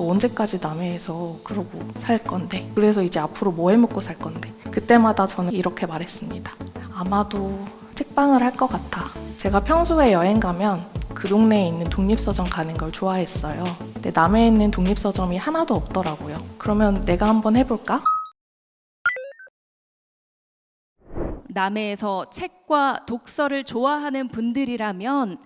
너 언제까지 남해에서 그러고 살 건데? 그래서 이제 앞으로 뭐 해먹고 살 건데? 그때마다 저는 이렇게 말했습니다. 아마도 책방을 할 것 같아. 제가 평소에 여행 가면 그 동네에 있는 독립서점 가는 걸 좋아했어요. 근데 남해에 있는 독립서점이 하나도 없더라고요. 그러면 내가 한번 해볼까? 남해에서 책과 독서를 좋아하는 분들이라면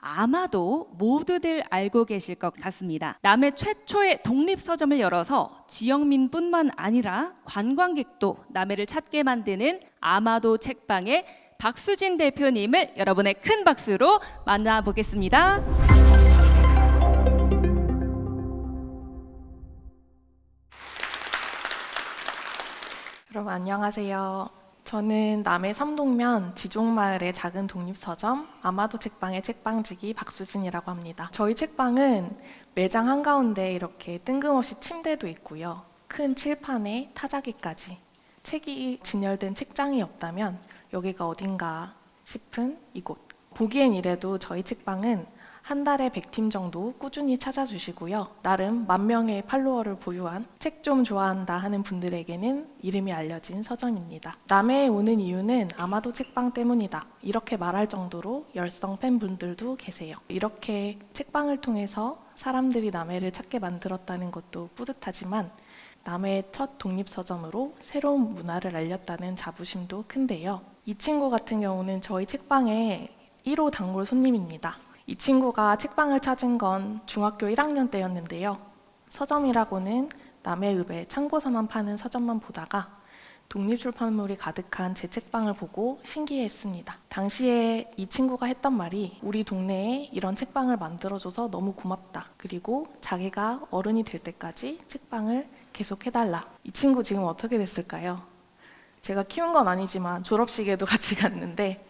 아마도 모두들 알고 계실 것 같습니다. 남해 최초의 독립서점을 열어서 지역민뿐만 아니라 관광객도 남해를 찾게 만드는 아마도 책방의 박수진 대표님을 여러분의 큰 박수로 만나보겠습니다. 여러분 안녕하세요. 저는 남해 삼동면 지종마을의 작은 독립서점 아마도 책방의 책방지기 박수진이라고 합니다. 저희 책방은 매장 한가운데 이렇게 뜬금없이 침대도 있고요. 큰 칠판에 타자기까지 책이 진열된 책장이 없다면 여기가 어딘가 싶은 이곳. 보기엔 이래도 저희 책방은 한 달에 100팀 정도 꾸준히 찾아주시고요. 나름 10,000명의 팔로워를 보유한 책 좀 좋아한다 하는 분들에게는 이름이 알려진 서점입니다. 남해에 오는 이유는 아마도 책방 때문이다. 이렇게 말할 정도로 열성 팬분들도 계세요. 이렇게 책방을 통해서 사람들이 남해를 찾게 만들었다는 것도 뿌듯하지만 남해의 첫 독립서점으로 새로운 문화를 알렸다는 자부심도 큰데요. 이 친구 같은 경우는 저희 책방의 1호 단골 손님입니다. 이 친구가 책방을 찾은 건 중학교 1학년 때였는데요. 서점이라고는 남해읍에 참고서만 파는 서점만 보다가 독립출판물이 가득한 제 책방을 보고 신기해했습니다. 당시에 이 친구가 했던 말이 우리 동네에 이런 책방을 만들어줘서 너무 고맙다. 그리고 자기가 어른이 될 때까지 책방을 계속 해달라. 이 친구 지금 어떻게 됐을까요? 제가 키운 건 아니지만 졸업식에도 같이 갔는데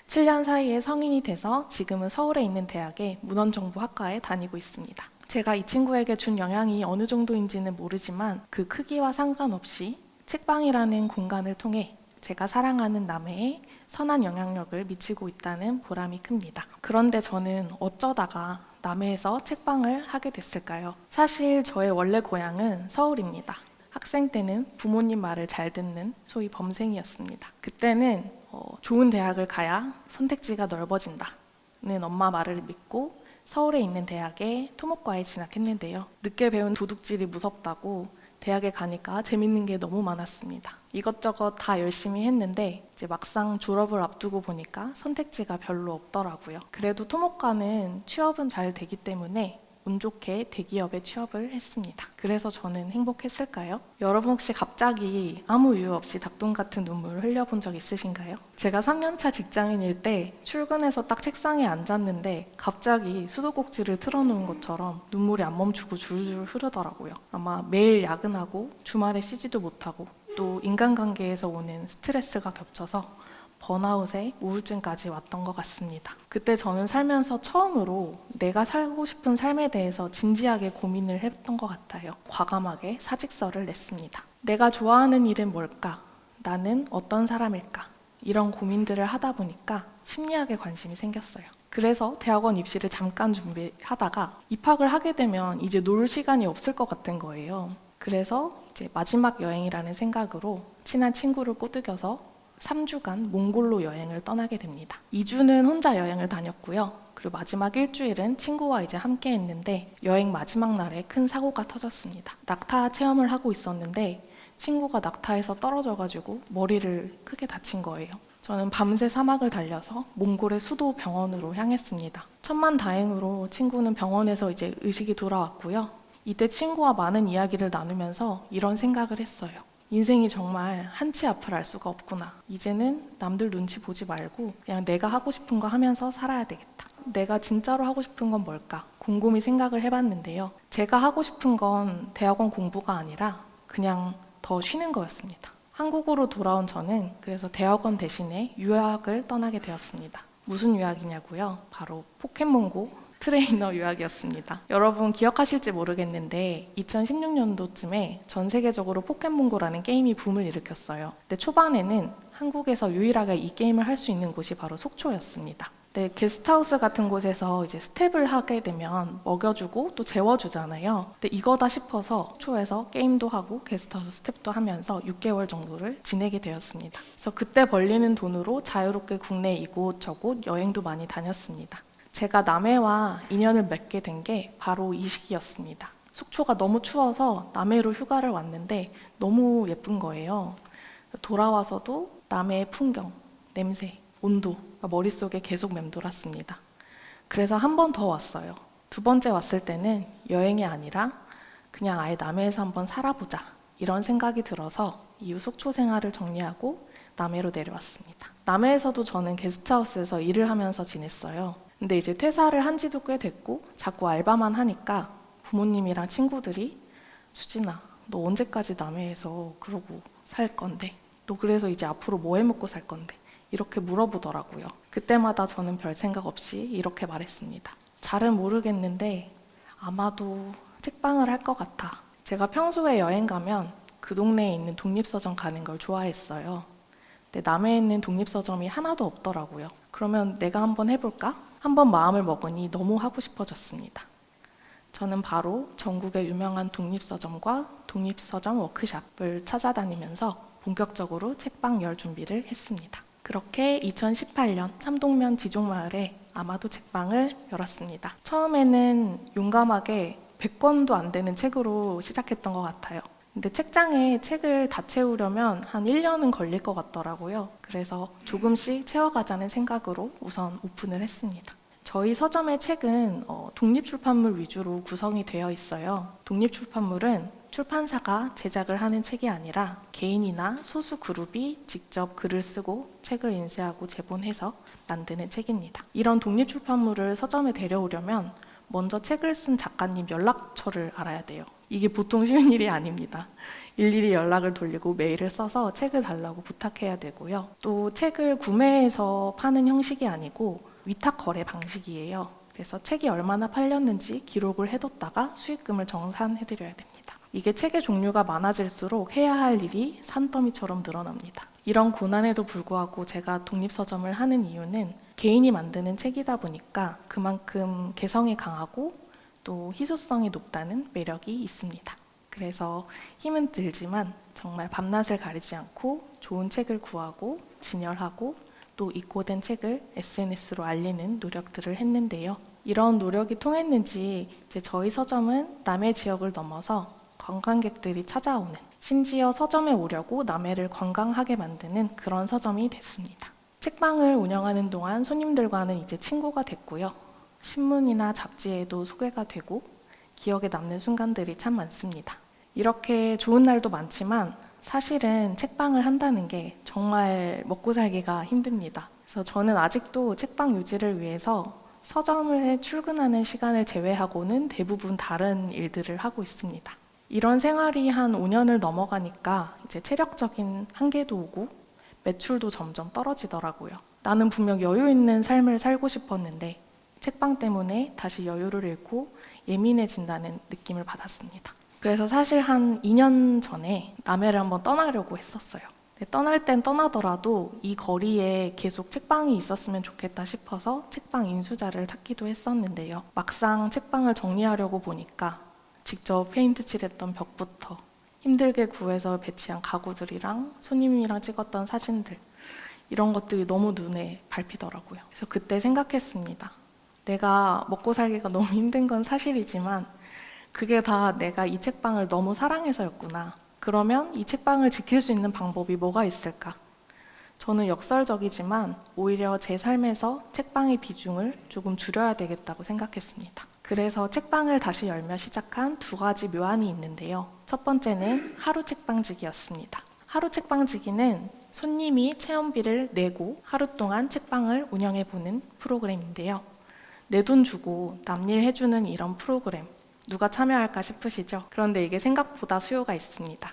7년 사이에 성인이 돼서 지금은 서울에 있는 대학의 문헌정보학과에 다니고 있습니다. 제가 이 친구에게 준 영향이 어느 정도인지는 모르지만 그 크기와 상관없이 책방이라는 공간을 통해 제가 사랑하는 남해에 선한 영향력을 미치고 있다는 보람이 큽니다. 그런데 저는 어쩌다가 남해에서 책방을 하게 됐을까요? 사실 저의 원래 고향은 서울입니다. 학생 때는 부모님 말을 잘 듣는 소위 범생이었습니다. 그때는 좋은 대학을 가야 선택지가 넓어진다는 엄마 말을 믿고 서울에 있는 대학에 토목과에 진학했는데요. 늦게 배운 도둑질이 무섭다고 대학에 가니까 재밌는 게 너무 많았습니다. 이것저것 다 열심히 했는데 이제 막상 졸업을 앞두고 보니까 선택지가 별로 없더라고요. 그래도 토목과는 취업은 잘 되기 때문에 운 좋게 대기업에 취업을 했습니다. 그래서 저는 행복했을까요? 여러분 혹시 갑자기 아무 이유 없이 닭똥 같은 눈물을 흘려본 적 있으신가요? 제가 3년차 직장인일 때 출근해서 딱 책상에 앉았는데 갑자기 수도꼭지를 틀어놓은 것처럼 눈물이 안 멈추고 줄줄 흐르더라고요. 아마 매일 야근하고 주말에 쉬지도 못하고 또 인간관계에서 오는 스트레스가 겹쳐서 번아웃에 우울증까지 왔던 것 같습니다. 그때 저는 살면서 처음으로 내가 살고 싶은 삶에 대해서 진지하게 고민을 했던 것 같아요. 과감하게 사직서를 냈습니다. 내가 좋아하는 일은 뭘까? 나는 어떤 사람일까? 이런 고민들을 하다 보니까 심리학에 관심이 생겼어요. 그래서 대학원 입시를 잠깐 준비하다가 입학을 하게 되면 이제 놀 시간이 없을 것 같은 거예요. 그래서 이제 마지막 여행이라는 생각으로 친한 친구를 꼬드겨서 3주간 몽골로 여행을 떠나게 됩니다. 2주는 혼자 여행을 다녔고요. 그리고 마지막 일주일은 친구와 이제 함께 했는데 여행 마지막 날에 큰 사고가 터졌습니다. 낙타 체험을 하고 있었는데 친구가 낙타에서 떨어져가지고 머리를 크게 다친 거예요. 저는 밤새 사막을 달려서 몽골의 수도 병원으로 향했습니다. 천만다행으로 친구는 병원에서 이제 의식이 돌아왔고요. 이때 친구와 많은 이야기를 나누면서 이런 생각을 했어요. 인생이 정말 한치 앞을 알 수가 없구나. 이제는 남들 눈치 보지 말고 그냥 내가 하고 싶은 거 하면서 살아야 되겠다. 내가 진짜로 하고 싶은 건 뭘까? 곰곰이 생각을 해봤는데요. 제가 하고 싶은 건 대학원 공부가 아니라 그냥 더 쉬는 거였습니다. 한국으로 돌아온 저는 그래서 대학원 대신에 유학을 떠나게 되었습니다. 무슨 유학이냐고요? 바로 포켓몬고 트레이너 유학이었습니다. 여러분 기억하실지 모르겠는데 2016년도쯤에 전 세계적으로 포켓몬고라는 게임이 붐을 일으켰어요. 근데 초반에는 한국에서 유일하게 이 게임을 할 수 있는 곳이 바로 속초였습니다. 네, 게스트하우스 같은 곳에서 이제 스텝을 하게 되면 먹여주고 또 재워주잖아요. 근데 이거다 싶어서 초에서 게임도 하고 게스트하우스 스텝도 하면서 6개월 정도를 지내게 되었습니다. 그래서 그때 벌리는 돈으로 자유롭게 국내 이곳저곳 여행도 많이 다녔습니다. 제가 남해와 인연을 맺게 된 게 바로 이 시기였습니다. 속초가 너무 추워서 남해로 휴가를 왔는데 너무 예쁜 거예요. 돌아와서도 남해의 풍경, 냄새, 온도가 머릿속에 계속 맴돌았습니다. 그래서 한 번 더 왔어요. 두 번째 왔을 때는 여행이 아니라 그냥 아예 남해에서 한번 살아보자 이런 생각이 들어서 이후 속초 생활을 정리하고 남해로 내려왔습니다. 남해에서도 저는 게스트하우스에서 일을 하면서 지냈어요. 근데 이제 퇴사를 한 지도 꽤 됐고 자꾸 알바만 하니까 부모님이랑 친구들이 수진아, 너 언제까지 남해에서 그러고 살 건데? 너 그래서 이제 앞으로 뭐 해 먹고 살 건데? 이렇게 물어보더라고요. 그때마다 저는 별 생각 없이 이렇게 말했습니다. 잘은 모르겠는데 아마도 책방을 할 것 같아. 제가 평소에 여행 가면 그 동네에 있는 독립서점 가는 걸 좋아했어요. 근데 남해에 있는 독립서점이 하나도 없더라고요. 그러면 내가 한번 해볼까? 한번 마음을 먹으니 너무 하고 싶어졌습니다. 저는 바로 전국의 유명한 독립서점과 독립서점 워크숍을 찾아다니면서 본격적으로 책방 열 준비를 했습니다. 그렇게 2018년 삼동면 지종마을에 아마도 책방을 열었습니다. 처음에는 용감하게 100권도 안 되는 책으로 시작했던 것 같아요. 근데 책장에 책을 다 채우려면 한 1년은 걸릴 것 같더라고요. 그래서 조금씩 채워가자는 생각으로 우선 오픈을 했습니다. 저희 서점의 책은 독립출판물 위주로 구성이 되어 있어요. 독립출판물은 출판사가 제작을 하는 책이 아니라 개인이나 소수 그룹이 직접 글을 쓰고 책을 인쇄하고 제본해서 만드는 책입니다. 이런 독립출판물을 서점에 데려오려면 먼저 책을 쓴 작가님 연락처를 알아야 돼요. 이게 보통 쉬운 일이 아닙니다. 일일이 연락을 돌리고 메일을 써서 책을 달라고 부탁해야 되고요. 또 책을 구매해서 파는 형식이 아니고 위탁 거래 방식이에요. 그래서 책이 얼마나 팔렸는지 기록을 해뒀다가 수익금을 정산해드려야 됩니다. 이게 책의 종류가 많아질수록 해야 할 일이 산더미처럼 늘어납니다. 이런 고난에도 불구하고 제가 독립서점을 하는 이유는 개인이 만드는 책이다 보니까 그만큼 개성이 강하고 또 희소성이 높다는 매력이 있습니다. 그래서 힘은 들지만 정말 밤낮을 가리지 않고 좋은 책을 구하고 진열하고 또 입고된 책을 SNS로 알리는 노력들을 했는데요. 이런 노력이 통했는지 이제 저희 서점은 남해 지역을 넘어서 관광객들이 찾아오는, 심지어 서점에 오려고 남해를 관광하게 만드는 그런 서점이 됐습니다. 책방을 운영하는 동안 손님들과는 이제 친구가 됐고요. 신문이나 잡지에도 소개가 되고 기억에 남는 순간들이 참 많습니다. 이렇게 좋은 날도 많지만 사실은 책방을 한다는 게 정말 먹고 살기가 힘듭니다. 그래서 저는 아직도 책방 유지를 위해서 서점을 출근하는 시간을 제외하고는 대부분 다른 일들을 하고 있습니다. 이런 생활이 한 5년을 넘어가니까 이제 체력적인 한계도 오고 매출도 점점 떨어지더라고요. 나는 분명 여유 있는 삶을 살고 싶었는데 책방 때문에 다시 여유를 잃고 예민해진다는 느낌을 받았습니다. 그래서 사실 한 2년 전에 남해를 한번 떠나려고 했었어요. 떠날 땐 떠나더라도 이 거리에 계속 책방이 있었으면 좋겠다 싶어서 책방 인수자를 찾기도 했었는데요. 막상 책방을 정리하려고 보니까 직접 페인트 칠했던 벽부터 힘들게 구해서 배치한 가구들이랑 손님이랑 찍었던 사진들, 이런 것들이 너무 눈에 밟히더라고요. 그래서 그때 생각했습니다. 내가 먹고 살기가 너무 힘든 건 사실이지만 그게 다 내가 이 책방을 너무 사랑해서였구나. 그러면 이 책방을 지킬 수 있는 방법이 뭐가 있을까? 저는 역설적이지만 오히려 제 삶에서 책방의 비중을 조금 줄여야 되겠다고 생각했습니다. 그래서 책방을 다시 열며 시작한 2가지 묘안이 있는데요. 첫 번째는 하루 책방지기였습니다. 하루 책방지기는 손님이 체험비를 내고 하루 동안 책방을 운영해보는 프로그램인데요. 내 돈 주고 남일 해주는 이런 프로그램, 누가 참여할까 싶으시죠? 그런데 이게 생각보다 수요가 있습니다.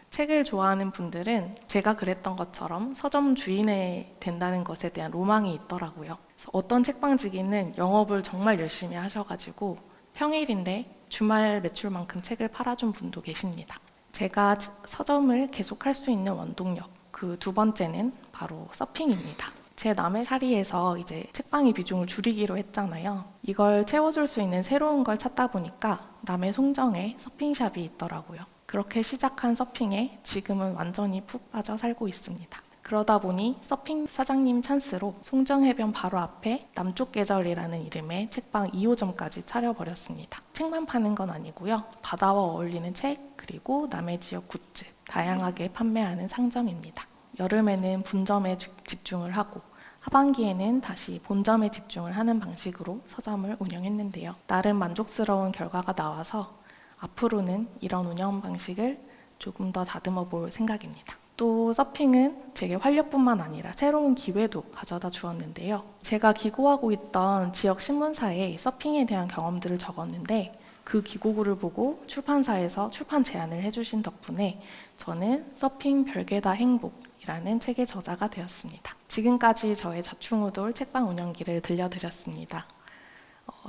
책을 좋아하는 분들은 제가 그랬던 것처럼 서점 주인이 된다는 것에 대한 로망이 있더라고요. 그래서 어떤 책방지기는 영업을 정말 열심히 하셔가지고 평일인데 주말 매출만큼 책을 팔아준 분도 계십니다. 제가 서점을 계속할 수 있는 원동력, 그 두 번째는 바로 서핑입니다. 제 남의 사리에서 이제 책방의 비중을 줄이기로 했잖아요. 이걸 채워줄 수 있는 새로운 걸 찾다 보니까 남의 송정에 서핑샵이 있더라고요. 그렇게 시작한 서핑에 지금은 완전히 푹 빠져 살고 있습니다. 그러다 보니 서핑 사장님 찬스로 송정해변 바로 앞에 남쪽 계절이라는 이름의 책방 2호점까지 차려버렸습니다. 책만 파는 건 아니고요. 바다와 어울리는 책, 그리고 남의 지역 굿즈, 다양하게 판매하는 상점입니다. 여름에는 분점에 집중을 하고 하반기에는 다시 본점에 집중을 하는 방식으로 서점을 운영했는데요. 나름 만족스러운 결과가 나와서 앞으로는 이런 운영 방식을 조금 더 다듬어 볼 생각입니다. 또 서핑은 제게 활력뿐만 아니라 새로운 기회도 가져다 주었는데요. 제가 기고하고 있던 지역 신문사에 서핑에 대한 경험들을 적었는데 그 기고글을 보고 출판사에서 출판 제안을 해주신 덕분에 저는 서핑 별개다 행복이라는 책의 저자가 되었습니다. 지금까지 저의 좌충우돌 책방 운영기를 들려드렸습니다.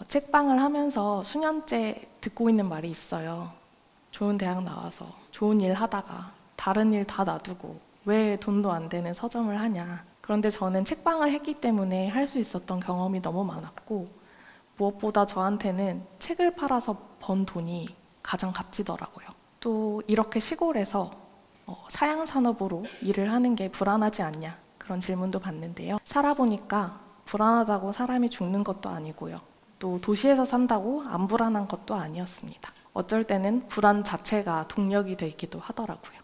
책방을 하면서 수년째 듣고 있는 말이 있어요. 좋은 대학 나와서 좋은 일 하다가 다른 일 다 놔두고 왜 돈도 안 되는 서점을 하냐. 그런데 저는 책방을 했기 때문에 할 수 있었던 경험이 너무 많았고 무엇보다 저한테는 책을 팔아서 번 돈이 가장 값지더라고요. 또 이렇게 시골에서 사양산업으로 일을 하는 게 불안하지 않냐 그런 질문도 받는데요. 살아보니까 불안하다고 사람이 죽는 것도 아니고요. 또 도시에서 산다고 안 불안한 것도 아니었습니다. 어쩔 때는 불안 자체가 동력이 되기도 하더라고요.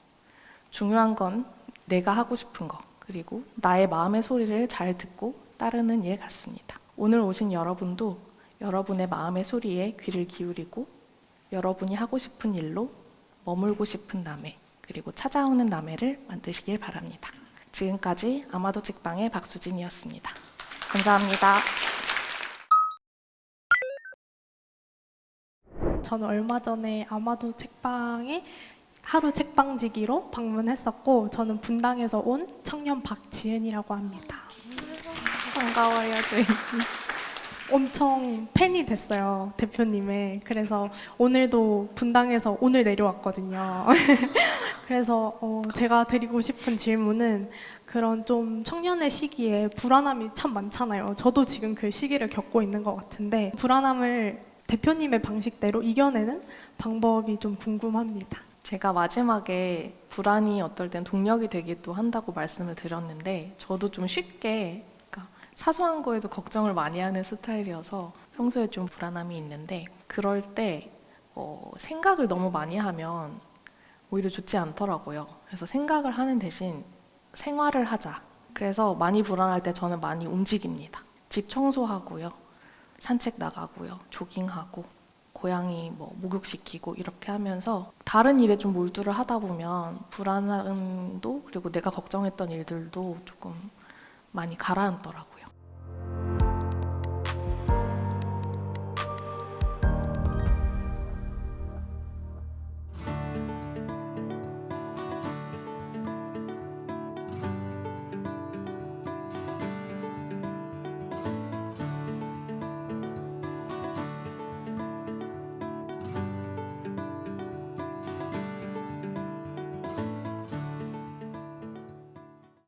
중요한 건 내가 하고 싶은 거, 그리고 나의 마음의 소리를 잘 듣고 따르는 일 같습니다. 오늘 오신 여러분도 여러분의 마음의 소리에 귀를 기울이고 여러분이 하고 싶은 일로 머물고 싶은 남해, 그리고 찾아오는 남해를 만드시길 바랍니다. 지금까지 아마도 책방의 박수진이었습니다. 감사합니다. 저는 얼마 전에 아마도 책방에 하루 책방지기로 방문했었고 저는 분당에서 온 청년 박지은이라고 합니다. 반가워요, 저희. 엄청 팬이 됐어요, 대표님의. 그래서 오늘도 분당에서 오늘 내려왔거든요. 그래서 제가 드리고 싶은 질문은 그런 좀 청년의 시기에 불안함이 참 많잖아요. 저도 지금 그 시기를 겪고 있는 것 같은데 불안함을 대표님의 방식대로 이겨내는 방법이 좀 궁금합니다. 제가 마지막에 불안이 어떨 땐 동력이 되기도 한다고 말씀을 드렸는데 저도 좀 쉽게 사소한 거에도 걱정을 많이 하는 스타일이어서 평소에 좀 불안함이 있는데 그럴 때 생각을 너무 많이 하면 오히려 좋지 않더라고요. 그래서 생각을 하는 대신 생활을 하자. 그래서 많이 불안할 때 저는 많이 움직입니다. 집 청소하고요. 산책 나가고요. 조깅하고 고양이 목욕시키고 이렇게 하면서 다른 일에 좀 몰두를 하다 보면 불안함도 그리고 내가 걱정했던 일들도 조금 많이 가라앉더라고요.